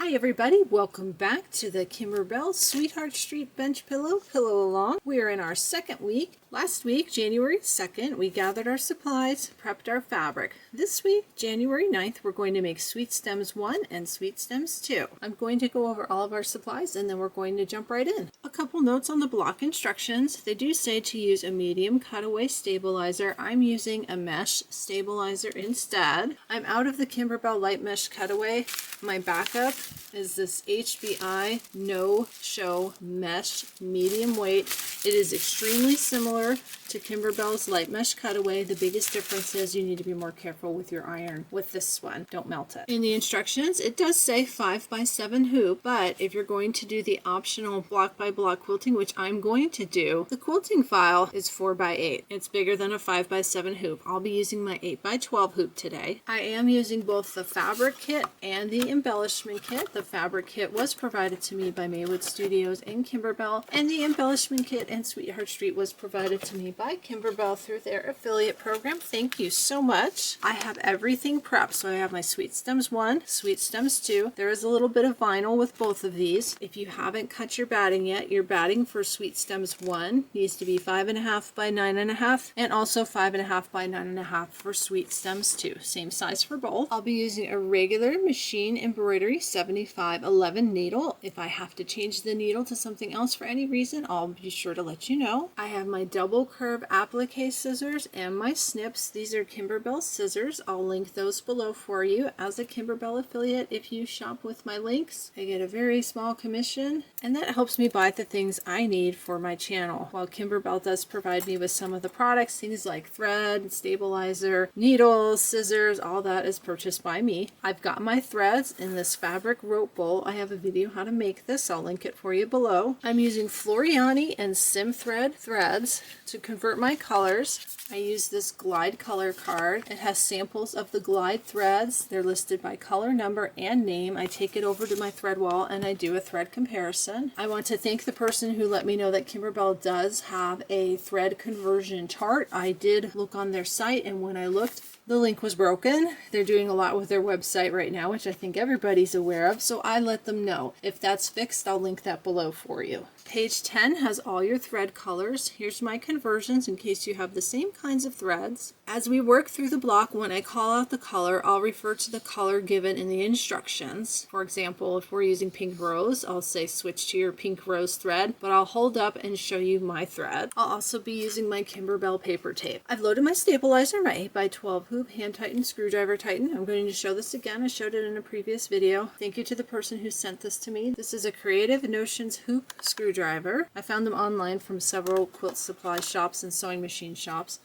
Hi everybody, welcome back to the Kimberbell Sweetheart Street Bench Pillow Along. We are in our second week. Last week, January 2nd, we gathered our supplies, prepped our fabric. This week, January 9th, we're going to make Sweet Stems 1 and Sweet Stems 2. I'm going to go over all of our supplies and then we're going to jump right in. A couple notes on the block instructions. They do say to use a medium cutaway stabilizer. I'm using a mesh stabilizer instead. I'm out of the Kimberbell light mesh cutaway. My backup is this HBI No Show Mesh medium weight. It is extremely similar to Kimberbell's light mesh cutaway. The biggest difference is you need to be more careful with your iron with this one. Don't melt it. In the instructions, it does say 5x7 hoop, but if you're going to do the optional block by block quilting, which I'm going to do, the quilting file is 4x8. It's bigger than a 5x7 hoop. I'll be using my 8x12 hoop today. I am using both the fabric kit and the embellishment kit. The fabric kit was provided to me by Maywood Studios and Kimberbell, and the embellishment kit and Sweetheart Street was provided to me by Kimberbell through their affiliate program. Thank you so much. I have everything prepped. So I have my Sweet Stems 1, Sweet Stems 2. There is a little bit of vinyl with both of these. If you haven't cut your batting yet, your batting for Sweet Stems 1 needs to be 5.5 by 9.5 and also 5.5 by 9.5 for Sweet Stems 2. Same size for both. I'll be using a regular machine embroidery 7511 needle. If I have to change the needle to something else for any reason, I'll be sure to let you know. I have my double curve applique scissors and my snips. These are Kimberbell scissors. I'll link those below for you. As a Kimberbell affiliate, if you shop with my links, I get a very small commission, and that helps me buy the things I need for my channel. While Kimberbell does provide me with some of the products, things like thread, stabilizer, needles, scissors, all that is purchased by me. I've got my threads in this fabric rope bowl. I have a video how to make this. I'll link it for you below. I'm using Floriani and Sim Thread threads to convert my colors. I use this glide color card. It has samples of the glide threads. They're listed by color, number, and name. I take it over to my thread wall and I do a thread comparison. I want to thank the person who let me know that Kimberbell does have a thread conversion chart. I did look on their site, and when I looked, the link was broken. They're doing a lot with their website right now, which I think everybody's aware of, so I let them know. If that's fixed, I'll link that below for you. Page 10 has all your thread colors. Here's my conversions in case you have the same kinds of threads. As we work through the block, when I call out the color, I'll refer to the color given in the instructions. For example, if we're using pink rose, I'll say switch to your pink rose thread, but I'll hold up and show you my thread. I'll also be using my Kimberbell paper tape. I've loaded my stabilizer, my 8x12 hoop, hand tighten, screwdriver tighten. I'm going to show this again. I showed it in a previous video. Thank you to the person who sent this to me. This is a Creative Notions hoop screwdriver. I found them online from several quilt supply shops and sewing machine shops.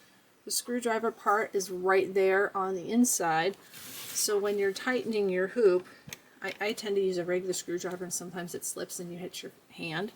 The screwdriver part is right there on the inside, so when you're tightening your hoop, I tend to use a regular screwdriver and sometimes it slips and you hit your hand.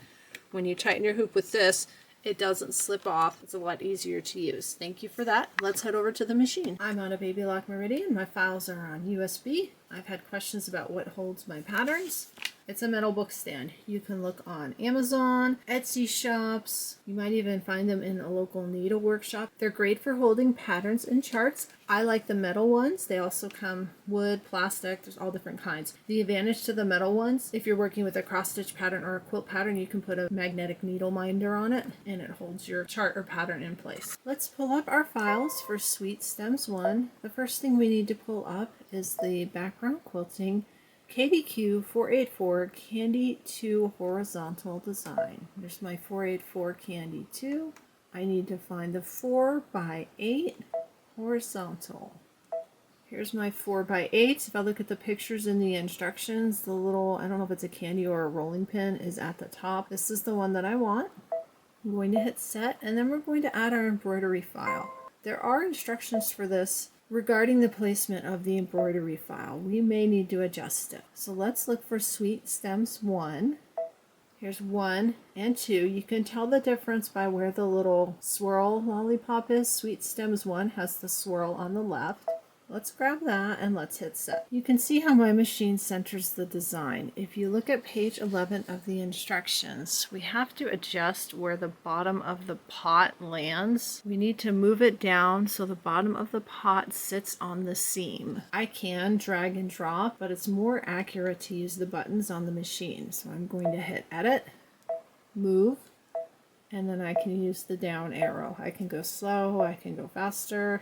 When you tighten your hoop with this, it doesn't slip off. It's a lot easier to use. Thank you for that. Let's head over to the machine. I'm on a Baby Lock Meridian. My files are on USB. I've had questions about what holds my patterns. It's a metal book stand. You can look on Amazon, Etsy shops. You might even find them in a local needle workshop. They're great for holding patterns and charts. I like the metal ones. They also come wood, plastic, there's all different kinds. The advantage to the metal ones, if you're working with a cross stitch pattern or a quilt pattern, you can put a magnetic needle minder on it and it holds your chart or pattern in place. Let's pull up our files for Sweet Stems 1. The first thing we need to pull up is the background quilting KDQ 484 Candy 2 horizontal design. There's my 484 Candy 2. I need to find the 4x8 horizontal. Here's my 4x8. If I look at the pictures in the instructions, the little, I don't know if it's a candy or a rolling pin, is at the top. This is the one that I want. I'm going to hit set, and then we're going to add our embroidery file. There are instructions for this regarding the placement of the embroidery file. We may need to adjust it. So let's look for Sweet Stems 1. Here's 1 and 2. You can tell the difference by where the little swirl lollipop is. Sweet Stems 1 has the swirl on the left. Let's grab that and let's hit set. You can see how my machine centers the design. If you look at page 11 of the instructions, we have to adjust where the bottom of the pot lands. We need to move it down so the bottom of the pot sits on the seam. I can drag and drop, but it's more accurate to use the buttons on the machine. So I'm going to hit edit, move, and then I can use the down arrow. I can go slow, I can go faster.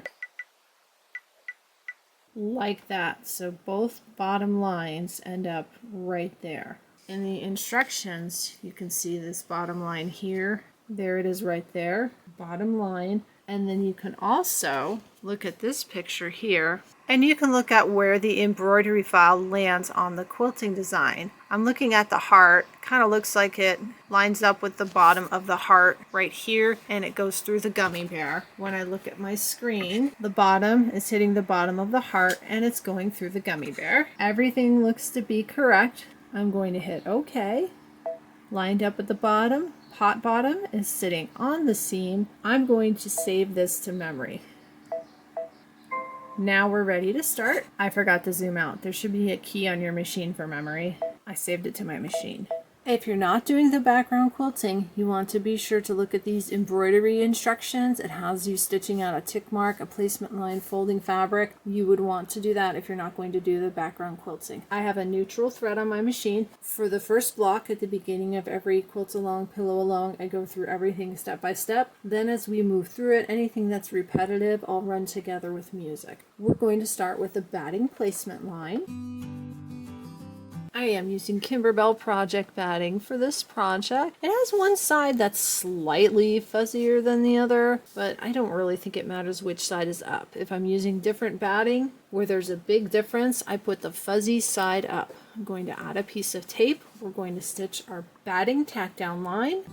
Like that. So both bottom lines end up right there. In the instructions, you can see this bottom line here. There it is right there, bottom line. And then you can also look at this picture here, and you can look at where the embroidery file lands on the quilting design. I'm looking at the heart. Kind of looks like it lines up with the bottom of the heart right here, and it goes through the gummy bear. When I look at my screen, the bottom is hitting the bottom of the heart, and it's going through the gummy bear. Everything looks to be correct. I'm going to hit OK. Lined up at the bottom. Pot bottom is sitting on the seam. I'm going to save this to memory. Now we're ready to start. I forgot to zoom out. There should be a key on your machine for memory. I saved it to my machine. If you're not doing the background quilting, you want to be sure to look at these embroidery instructions. It has you stitching out a tick mark, a placement line, folding fabric. You would want to do that if you're not going to do the background quilting. I have a neutral thread on my machine. For the first block at the beginning of every quilt along, pillow along, I go through everything step by step. Then as we move through it, anything that's repetitive, I'll run together with music. We're going to start with the batting placement line. I am using Kimberbell project batting for this project. It has one side that's slightly fuzzier than the other, but I don't really think it matters which side is up. If I'm using different batting where there's a big difference, I put the fuzzy side up. I'm going to add a piece of tape. We're going to stitch our batting tack down line.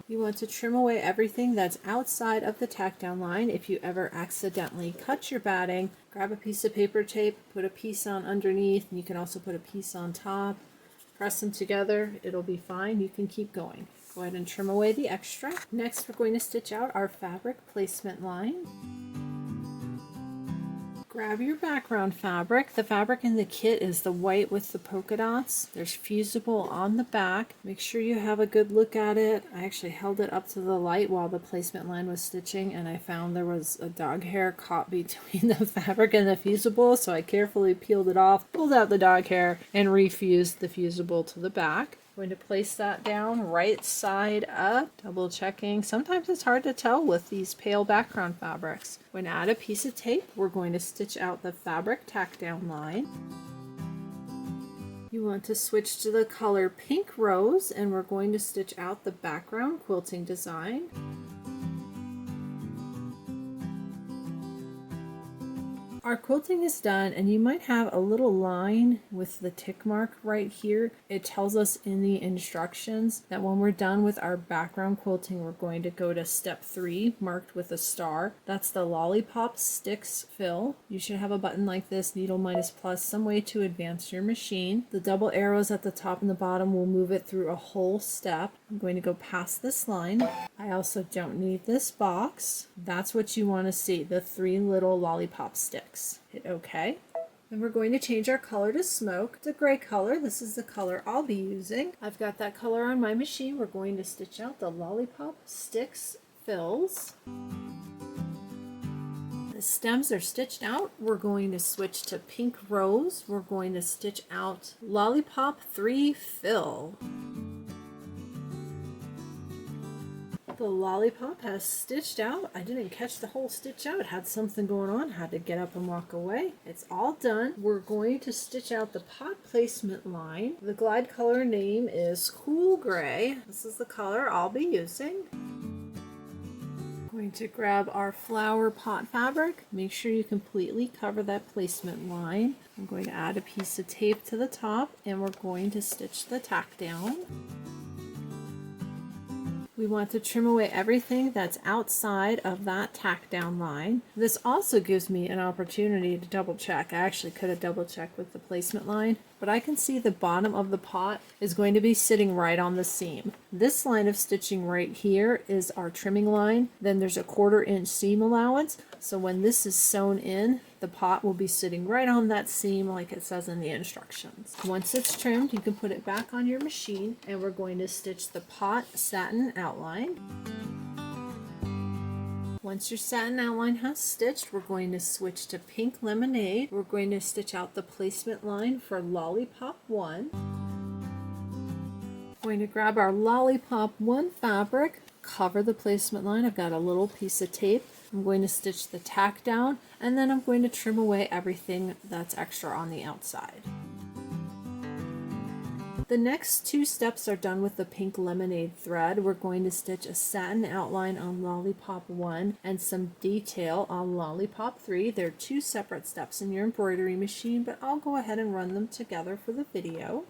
You want to trim away everything that's outside of the tack down line. If you ever accidentally cut your batting, grab a piece of paper tape, put a piece on underneath, and you can also put a piece on top. Press them together, it'll be fine. You can keep going. Go ahead and trim away the extra. Next, we're going to stitch out our fabric placement line. Grab your background fabric. The fabric in the kit is the white with the polka dots. There's fusible on the back. Make sure you have a good look at it. I actually held it up to the light while the placement line was stitching, and I found there was a dog hair caught between the fabric and the fusible, so I carefully peeled it off, pulled out the dog hair, and refused the fusible to the back. Going to place that down right side up, double checking. Sometimes it's hard to tell with these pale background fabrics. When add a piece of tape, we're going to stitch out the fabric tack down line. You want to switch to the color Pink Rose, and we're going to stitch out the background quilting design. Our quilting is done, and you might have a little line with the tick mark right here. It tells us in the instructions that when we're done with our background quilting, we're going to go to step 3, marked with a star. That's the lollipop sticks fill. You should have a button like this, needle minus plus, some way to advance your machine. The double arrows at the top and the bottom will move it through a whole step. I'm going to go past this line. I also don't need this box. That's what you want to see, the 3 little lollipop sticks. Hit OK. Then we're going to change our color to smoke. It's a gray color. This is the color I'll be using. I've got that color on my machine. We're going to stitch out the lollipop sticks fills. The stems are stitched out. We're going to switch to Pink Rose. We're going to stitch out lollipop 3 fill. The lollipop has stitched out. I didn't catch the whole stitch out. It had something going on. Had to get up and walk away. It's all done. We're going to stitch out the pot placement line. The glide color name is Cool Gray. This is the color I'll be using. Going to grab our flower pot fabric. Make sure you completely cover that placement line. I'm going to add a piece of tape to the top, and we're going to stitch the tack down. We want to trim away everything that's outside of that tack down line. This also gives me an opportunity to double check. I actually could have double checked with the placement line, but I can see the bottom of the pot is going to be sitting right on the seam. This line of stitching right here is our trimming line. Then there's a 1/4 inch seam allowance. So when this is sewn in, the pot will be sitting right on that seam like it says in the instructions. Once it's trimmed, you can put it back on your machine, and we're going to stitch the pot satin outline. Once your satin outline has stitched, we're going to switch to pink lemonade. We're going to stitch out the placement line for lollipop 1. We're going to grab our lollipop 1 fabric, cover the placement line. I've got a little piece of tape. I'm going to stitch the tack down, and then I'm going to trim away everything that's extra on the outside. The next 2 steps are done with the pink lemonade thread. We're going to stitch a satin outline on lollipop 1 and some detail on lollipop 3. They're 2 separate steps in your embroidery machine, but I'll go ahead and run them together for the video.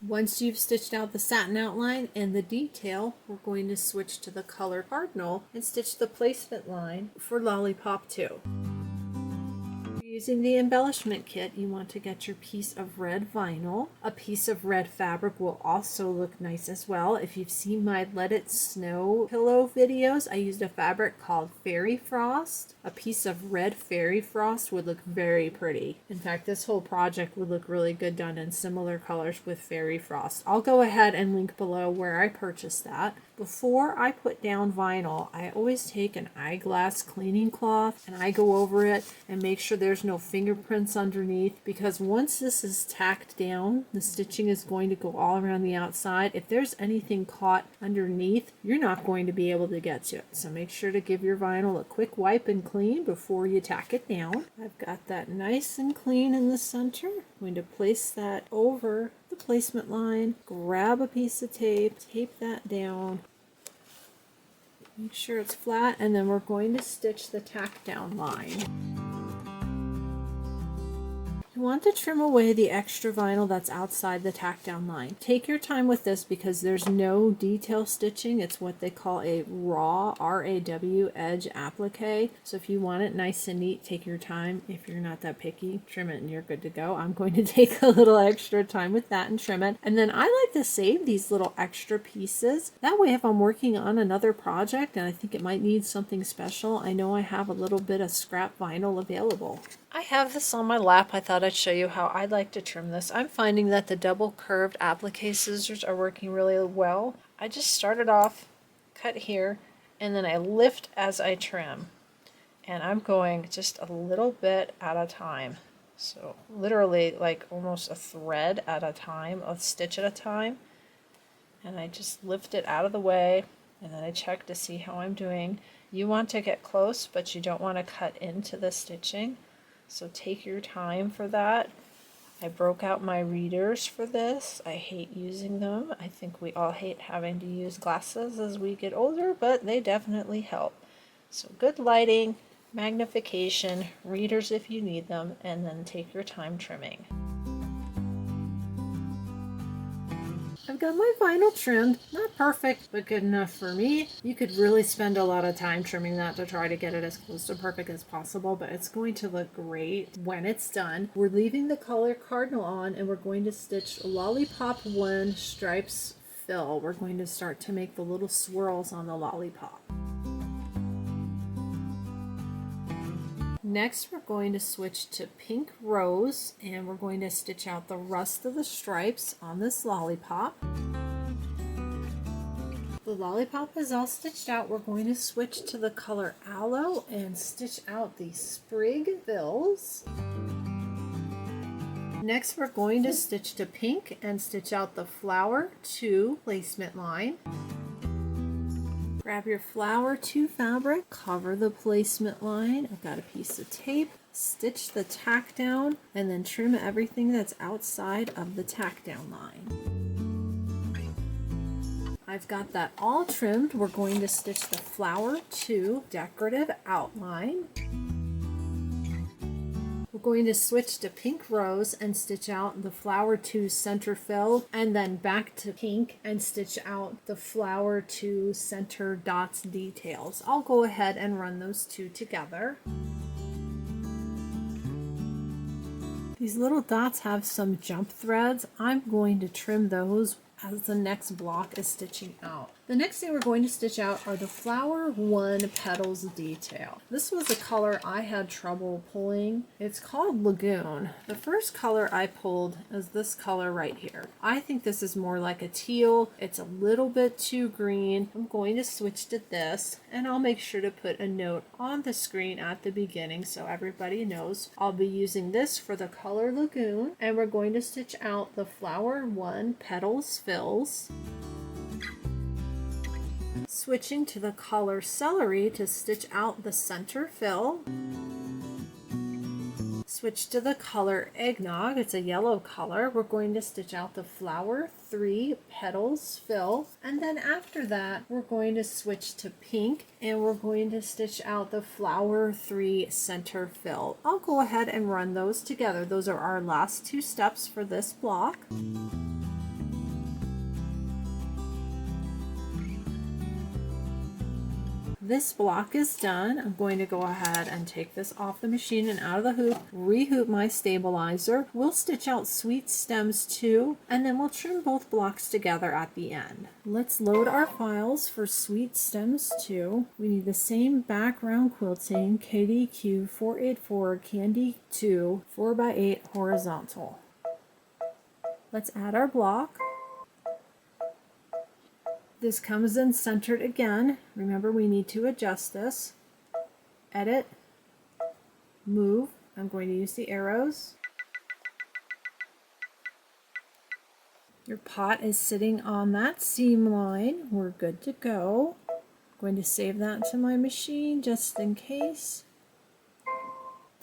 Once you've stitched out the satin outline and the detail, we're going to switch to the color cardinal and stitch the placement line for lollipop 2. Using the embellishment kit, you want to get your piece of red vinyl. A piece of red fabric will also look nice as well. If you've seen my Let It Snow pillow videos, I used a fabric called Fairy Frost. A piece of red fairy frost would look very pretty. In fact, this whole project would look really good done in similar colors with fairy frost. I'll go ahead and link below where I purchased that. Before I put down vinyl, I always take an eyeglass cleaning cloth and I go over it and make sure there's no fingerprints underneath, because once this is tacked down, the stitching is going to go all around the outside. If there's anything caught underneath, you're not going to be able to get to it. So make sure to give your vinyl a quick wipe and clean before you tack it down. I've got that nice and clean in the center. I'm going to place that over the placement line, grab a piece of tape, tape that down, make sure it's flat, and then we're going to stitch the tack down line. You want to trim away the extra vinyl that's outside the tack down line. Take your time with this because there's no detail stitching. It's what they call a raw, R-A-W, edge applique. So if you want it nice and neat, take your time. If you're not that picky, trim it and you're good to go. I'm going to take a little extra time with that and trim it. And then I like to save these little extra pieces. That way if I'm working on another project and I think it might need something special, I know I have a little bit of scrap vinyl available. I have this on my lap. I thought I'd show you how I like to trim this. I'm finding that the double curved applique scissors are working really well. I just started off, cut here, and then I lift as I trim. And I'm going just a little bit at a time. So literally like almost a thread at a time, a stitch at a time. And I just lift it out of the way, and then I check to see how I'm doing. You want to get close, but you don't want to cut into the stitching. So take your time for that. I broke out my readers for this. I hate using them. I think we all hate having to use glasses as we get older, but they definitely help. So good lighting, magnification, readers if you need them, and then take your time trimming. I've got my vinyl trimmed. Not perfect, but good enough for me. You could really spend a lot of time trimming that to try to get it as close to perfect as possible, but it's going to look great when it's done. We're leaving the color cardinal on, and we're going to stitch lollipop 1 stripes fill. We're going to start to make the little swirls on the lollipop. Next, we're going to switch to pink rose, and we're going to stitch out the rest of the stripes on this lollipop. The lollipop is all stitched out. We're going to switch to the color aloe and stitch out the sprig fills. Next, we're going to stitch to pink and stitch out the flower 2 placement line. Grab your flower 2 fabric, cover the placement line. I've got a piece of tape, stitch the tack down, and then trim everything that's outside of the tack down line. I've got that all trimmed. We're going to stitch the flower 2 decorative outline. We're going to switch to pink rose and stitch out the flower 2 center fill, and then back to pink and stitch out the flower 2 center dots details. I'll go ahead and run those two together. These little dots have some jump threads. I'm going to trim those as the next block is stitching out. The next thing we're going to stitch out are the flower 1 petals detail. This was a color I had trouble pulling. It's called Lagoon. The first color I pulled is this color right here. I think this is more like a teal. It's a little bit too green. I'm going to switch to this, and I'll make sure to put a note on the screen at the beginning so everybody knows I'll be using this for the color Lagoon. And we're going to stitch out the flower 1 petals fills. Switching to the color Celery to stitch out the center fill. Switch to the color Eggnog, it's a yellow color. We're going to stitch out the flower 3 petals fill, and then after that we're going to switch to pink and we're going to stitch out the flower 3 center fill. I'll go ahead and run those together. Those are our last 2 steps for this block. This block is done. I'm going to go ahead and take this off the machine and out of the hoop, rehoop my stabilizer. We'll stitch out sweet stems 2, and then we'll trim both blocks together at the end. Let's load our files for sweet stems 2. We need the same background quilting, KDQ 484 Candy 2 4x8 horizontal. Let's add our block. This comes in centered again. Remember, we need to adjust this. Edit, move. I'm going to use the arrows. Your pot is sitting on that seam line. We're good to go. I'm going to save that to my machine just in case.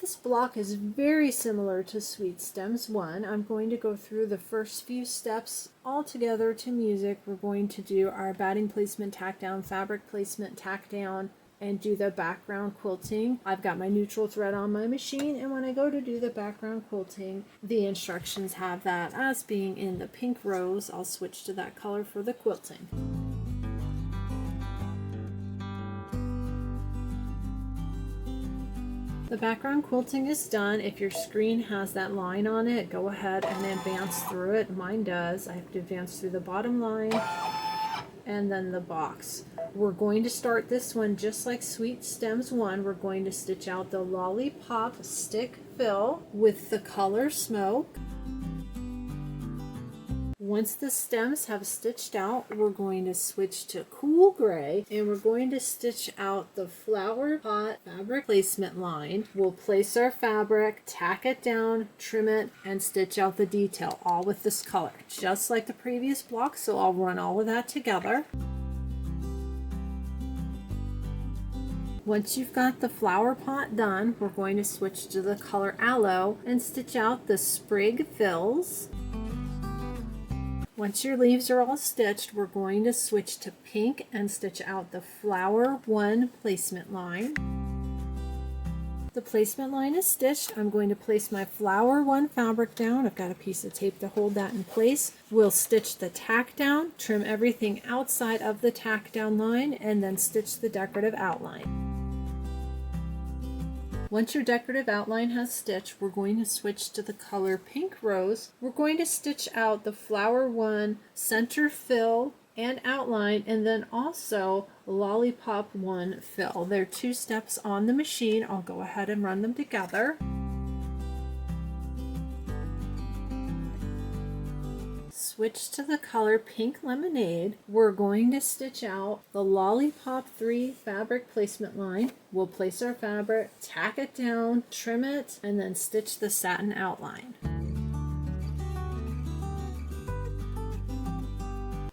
This block is very similar to Sweet Stems 1. I'm going to go through the first few steps all together to music. We're going to do our batting placement, tack down, fabric placement, tack down, and do the background quilting. I've got my neutral thread on my machine, and when I go to do the background quilting, the instructions have that as being in the pink rose. I'll switch to that color for the quilting. The background quilting is done. If your screen has that line on it, go ahead and advance through it. Mine does. I have to advance through the bottom line and then the box. We're going to start this one just like Sweet Stems 1. We're going to stitch out the lollipop stick fill with the color Smoke. Once the stems have stitched out, we're going to switch to cool gray and we're going to stitch out the flower pot fabric placement line. We'll place our fabric, tack it down, trim it, and stitch out the detail, all with this color, just like the previous block. So I'll run all of that together. Once you've got the flower pot done, we're going to switch to the color Aloe and stitch out the sprig fills. Once your leaves are all stitched, we're going to switch to pink and stitch out the flower 1 placement line. The placement line is stitched. I'm going to place my flower 1 fabric down. I've got a piece of tape to hold that in place. We'll stitch the tack down, trim everything outside of the tack down line, and then stitch the decorative outline. Once your decorative outline has stitched, we're going to switch to the color Pink Rose. We're going to stitch out the flower 1 center fill and outline, and then also lollipop 1 fill. There are 2 steps on the machine. I'll go ahead and run them together. Switch to the color Pink Lemonade. We're going to stitch out the lollipop 3 fabric placement line. We'll place our fabric, tack it down, trim it, and then stitch the satin outline.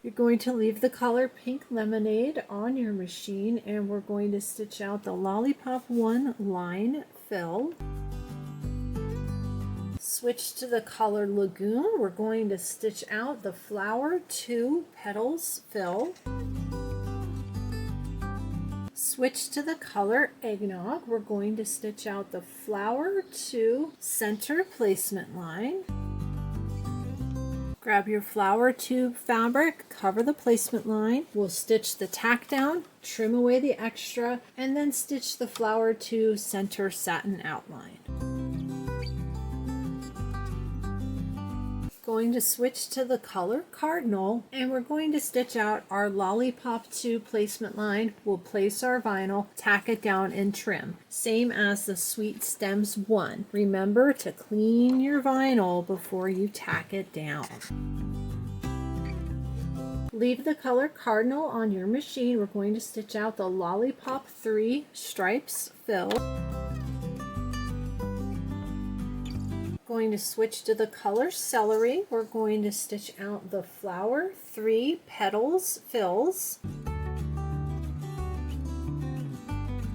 You're going to leave the color Pink Lemonade on your machine, and we're going to stitch out the lollipop 1 line fill. Switch to the color Lagoon. We're going to stitch out the flower 2 petals fill. switch to the color Eggnog. We're going to stitch out the flower to center placement line. Grab your flower tube fabric, cover the placement line. We'll stitch the tack down, trim away the extra, and then stitch the flower to center satin outline. Going to switch to the color Cardinal, and we're going to stitch out our lollipop 2 placement line. We'll place our vinyl, tack it down, and trim. Same as the Sweet Stems 1. Remember to clean your vinyl before you tack it down. Leave the color Cardinal on your machine. We're going to stitch out the lollipop 3 stripes fill. Going to switch to the color Celery. We're going to stitch out the flower 3 petals fills.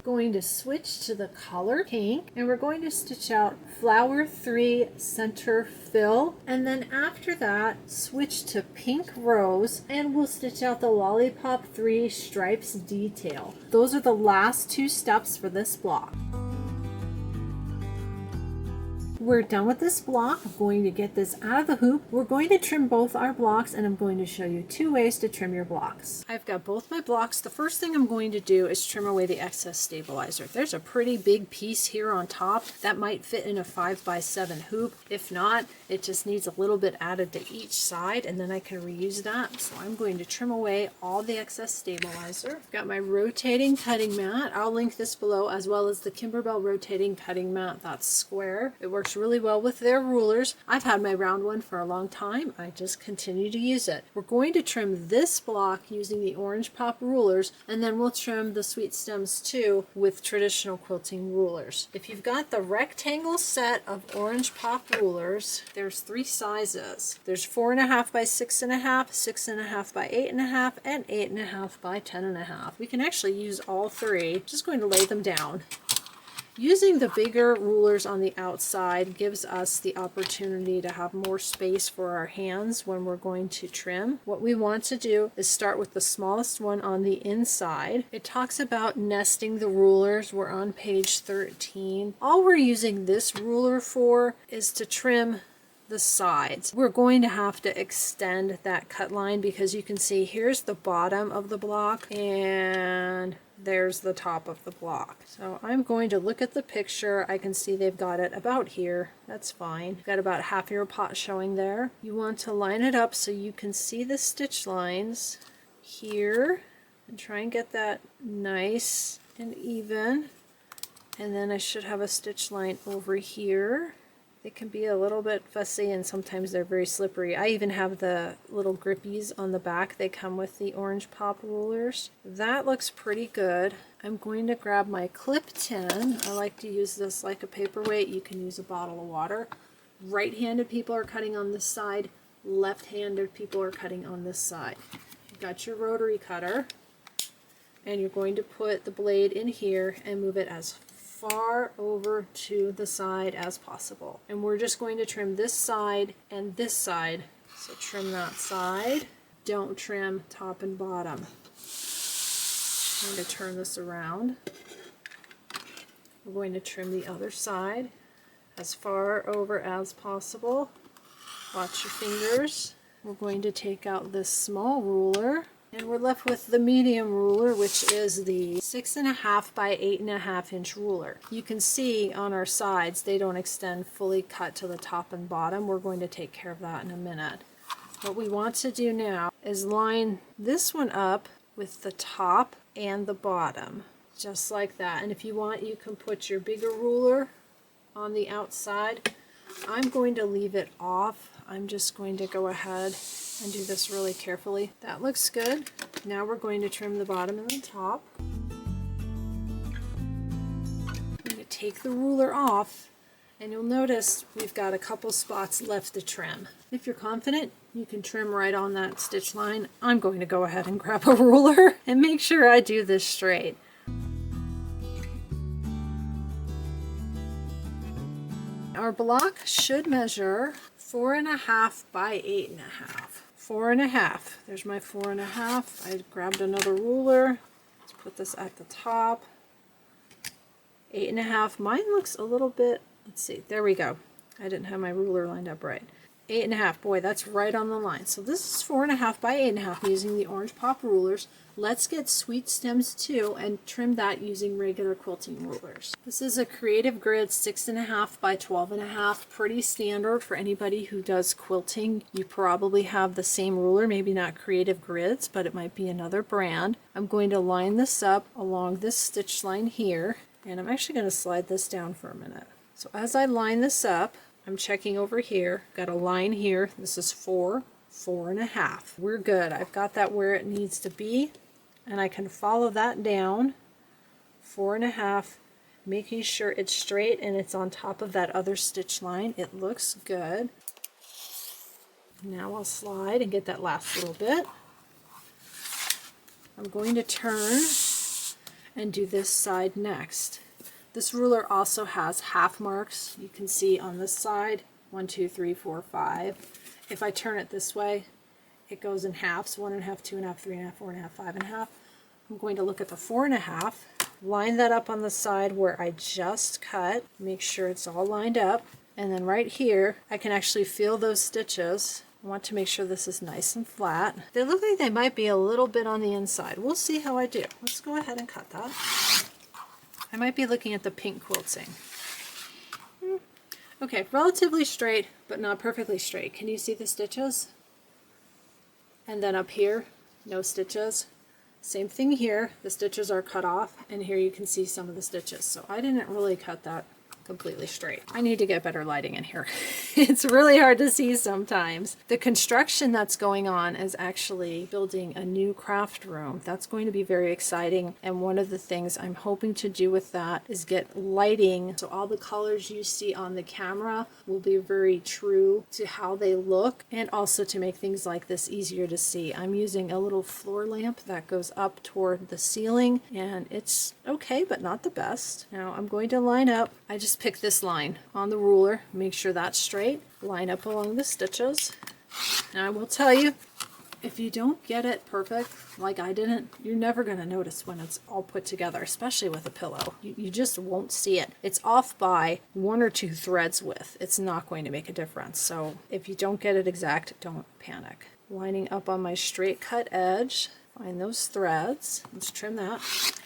Going to switch to the color Pink, and we're going to stitch out flower 3 center fill, and then after that switch to Pink Rose, and we'll stitch out the lollipop 3 stripes detail. Those are the last 2 steps for this block. We're done with this block. I'm going to get this out of the hoop. We're going to trim both our blocks, and I'm going to show you 2 ways to trim your blocks. I've got both my blocks. The first thing I'm going to do is trim away the excess stabilizer. There's a pretty big piece here on top that might fit in a 5x7 hoop. If not, it just needs a little bit added to each side, and then I can reuse that. So I'm going to trim away all the excess stabilizer. I've got my rotating cutting mat. I'll link this below, as well as the Kimberbell rotating cutting mat. That's square. It works really well with their rulers. I've had my round one for a long time. I just continue to use it. We're going to trim this block using the orange pop rulers, and then we'll trim the Sweet Stems 2 with traditional quilting rulers. If you've got the rectangle set of orange pop rulers, there's 3 sizes. There's 4.5 by 6.5, 6.5 by 8.5, and 8.5 by 10.5. We can actually use all 3. Just going to lay them down. Using the bigger rulers on the outside gives us the opportunity to have more space for our hands when we're going to trim. What we want to do is start with the smallest one on the inside. It talks about nesting the rulers. We're on page 13. All we're using this ruler for is to trim the sides. We're going to have to extend that cut line because you can see here's the bottom of the block and there's the top of the block. So I'm going to look at the picture. I can see they've got it about here. That's fine. Got about half your pot showing there. You want to line it up so you can see the stitch lines here and try and get that nice and even. And then I should have a stitch line over here. They can be a little bit fussy and sometimes they're very slippery. I even have the little grippies on the back. They come with the orange pop rulers. That looks pretty good. I'm going to grab my clip tin. I like to use this like a paperweight. You can use a bottle of water. Right-handed people are cutting on this side. Left-handed people are cutting on this side. You've got your rotary cutter and you're going to put the blade in here and move it as far over to the side as possible. And we're just going to trim this side and this side. So trim that side. Don't trim top and bottom. I'm going to turn this around. We're going to trim the other side as far over as possible. Watch your fingers. We're going to take out this small ruler. And we're left with the medium ruler, which is the 6.5 by 8.5 inch ruler. You can see on our sides, they don't extend fully cut to the top and bottom. We're going to take care of that in a minute. What we want to do now is line this one up with the top and the bottom, just like that. And if you want, you can put your bigger ruler on the outside. I'm going to leave it off. I'm just going to go ahead and do this really carefully. That looks good. Now we're going to trim the bottom and the top. I'm going to take the ruler off, and you'll notice we've got a couple spots left to trim. If you're confident, you can trim right on that stitch line. I'm going to go ahead and grab a ruler and make sure I do this straight. Our block should measure 4.5 by 8.5. 4.5. There's my 4.5. I grabbed another ruler. Let's put this at the top. 8.5. Mine looks a little bit, let's see, there we go. I didn't have my ruler lined up right. 8.5. Boy, that's right on the line. So this is 4.5 by 8.5 using the orange pop rulers. Let's get sweet stems too and trim that using regular quilting rulers. This is a Creative Grid 6.5 by 12.5. Pretty standard for anybody who does quilting. You probably have the same ruler, maybe not Creative Grids, but it might be another brand. I'm going to line this up along this stitch line here, and I'm actually going to slide this down for a minute. So as I line this up, I'm checking over here. Got a line here. This is 4, 4.5. We're good. I've got that where it needs to be, and I can follow that down. 4.5, making sure it's straight and it's on top of that other stitch line. It looks good. Now I'll slide and get that last little bit. I'm going to turn and do this side next. This ruler also has half marks. You can see on this side, 1, 2, 3, 4, 5. If I turn it this way, it goes in halves, 1.5, 2.5, 3.5, 4.5, 5.5. I'm going to look at the 4.5, line that up on the side where I just cut, make sure it's all lined up, and then right here, I can actually feel those stitches. I want to make sure this is nice and flat. They look like they might be a little bit on the inside. We'll see how I do. Let's go ahead and cut that. I might be looking at the pink quilting. Okay, relatively straight, but not perfectly straight. Can you see the stitches? And then up here, no stitches. Same thing here, the stitches are cut off, and here you can see some of the stitches. So I didn't really cut that completely straight. I need to get better lighting in here. It's really hard to see sometimes. The construction that's going on is actually building a new craft room. That's going to be very exciting, and one of the things I'm hoping to do with that is get lighting so all the colors you see on the camera will be very true to how they look, and also to make things like this easier to see. I'm using a little floor lamp that goes up toward the ceiling, and it's okay, but not the best. Now I'm going to line up. I just pick this line on the ruler, make sure that's straight, line up along the stitches. Now I will tell you, if you don't get it perfect, like I didn't, you're never going to notice when it's all put together, especially with a pillow. You just won't see it. It's off by 1 or 2 threads width. It's not going to make a difference. So if you don't get it exact, don't panic. Lining up on my straight cut edge, find those threads. Let's trim that.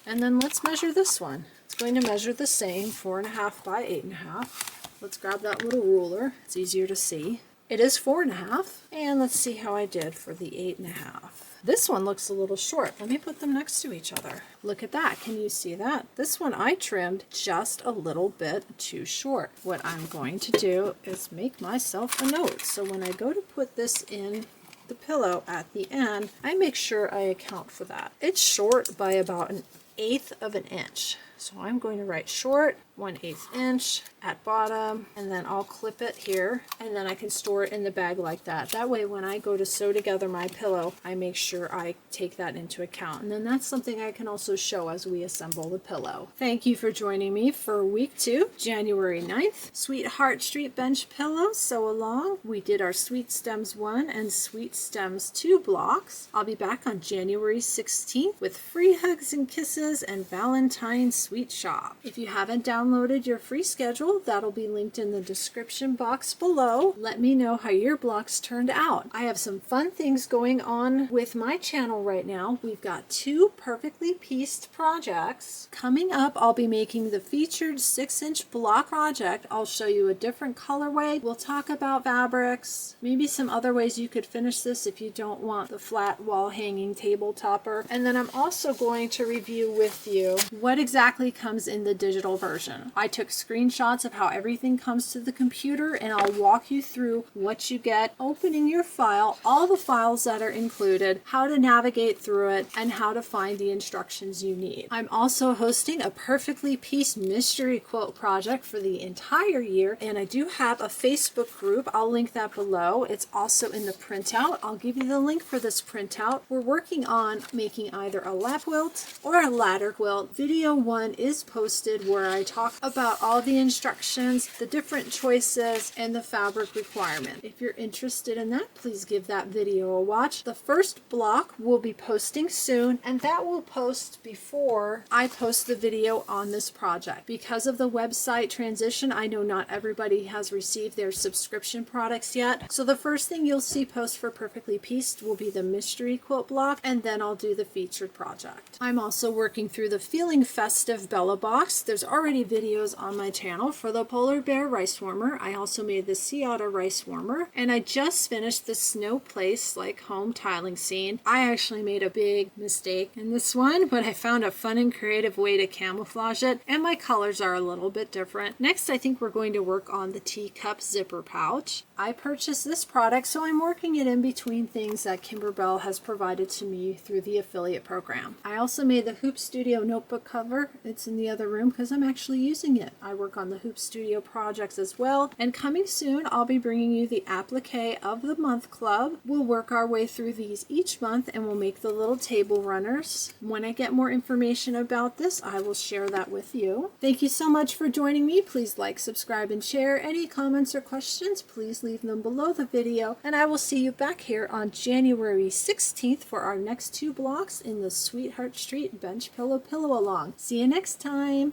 And then let's measure this one. It's going to measure the same, 4.5 by 8.5. Let's grab that little ruler. It's easier to see. It is 4.5. And let's see how I did for the 8.5. This one looks a little short. Let me put them next to each other. Look at that. Can you see that? This one I trimmed just a little bit too short. What I'm going to do is make myself a note. So when I go to put this in the pillow at the end, I make sure I account for that. It's short by about 1/8 of an inch. So I'm going to write short, 1/8 inch at bottom, and then I'll clip it here, and then I can store it in the bag like that. That way when I go to sew together my pillow, I make sure I take that into account. And then that's something I can also show as we assemble the pillow. Thank you for joining me for week 2, January 9th. Sweetheart Street Bench Pillow Sew Along. We did our Sweet Stems 1 and Sweet Stems 2 blocks. I'll be back on January 16th with free hugs and kisses and Valentine's Sweet Shop. If you haven't downloaded your free schedule, that'll be linked in the description box below. Let me know how your blocks turned out. I have some fun things going on with my channel right now. We've got 2 perfectly pieced projects. Coming up, I'll be making the featured 6-inch block project. I'll show you a different colorway. We'll talk about fabrics, maybe some other ways you could finish this if you don't want the flat wall hanging table topper. And then I'm also going to review with you what exactly comes in the digital version. I took screenshots of how everything comes to the computer, and I'll walk you through what you get, opening your file, all the files that are included, how to navigate through it, and how to find the instructions you need. I'm also hosting a perfectly pieced mystery quilt project for the entire year, and I do have a Facebook group. I'll link that below. It's also in the printout. I'll give you the link for this printout. We're working on making either a lap quilt or a ladder quilt. Video 1 is posted where I talk talk about all the instructions, the different choices, and the fabric requirement. If you're interested in that, please give that video a watch. The first block will be posting soon, and that will post before I post the video on this project. Because of the website transition, I know not everybody has received their subscription products yet. So the first thing you'll see post for Perfectly Pieced will be the mystery quilt block, and then I'll do the featured project. I'm also working through the Feeling Festive Bella box. There's already videos on my channel for the polar bear rice warmer. I also made the sea otter rice warmer, and I just finished the snow place like home tiling scene. I actually made a big mistake in this one, but I found a fun and creative way to camouflage it, and my colors are a little bit different. Next, I think we're going to work on the teacup zipper pouch. I purchased this product, so I'm working it in between things that Kimberbell has provided to me through the affiliate program. I also made the Hoop Studio notebook cover. It's in the other room because I'm actually using it. I work on the Hoop Studio projects as well, and coming soon I'll be bringing you the applique of the month club. We'll work our way through these each month, and we'll make the little table runners. When I get more information about this, I will share that with you. Thank you so much for joining me. Please like, subscribe, and share. Any comments or questions, please leave them below the video, and I will see you back here on January 16th for our next 2 blocks in the Sweetheart Street Bench Pillow Along. See you next time.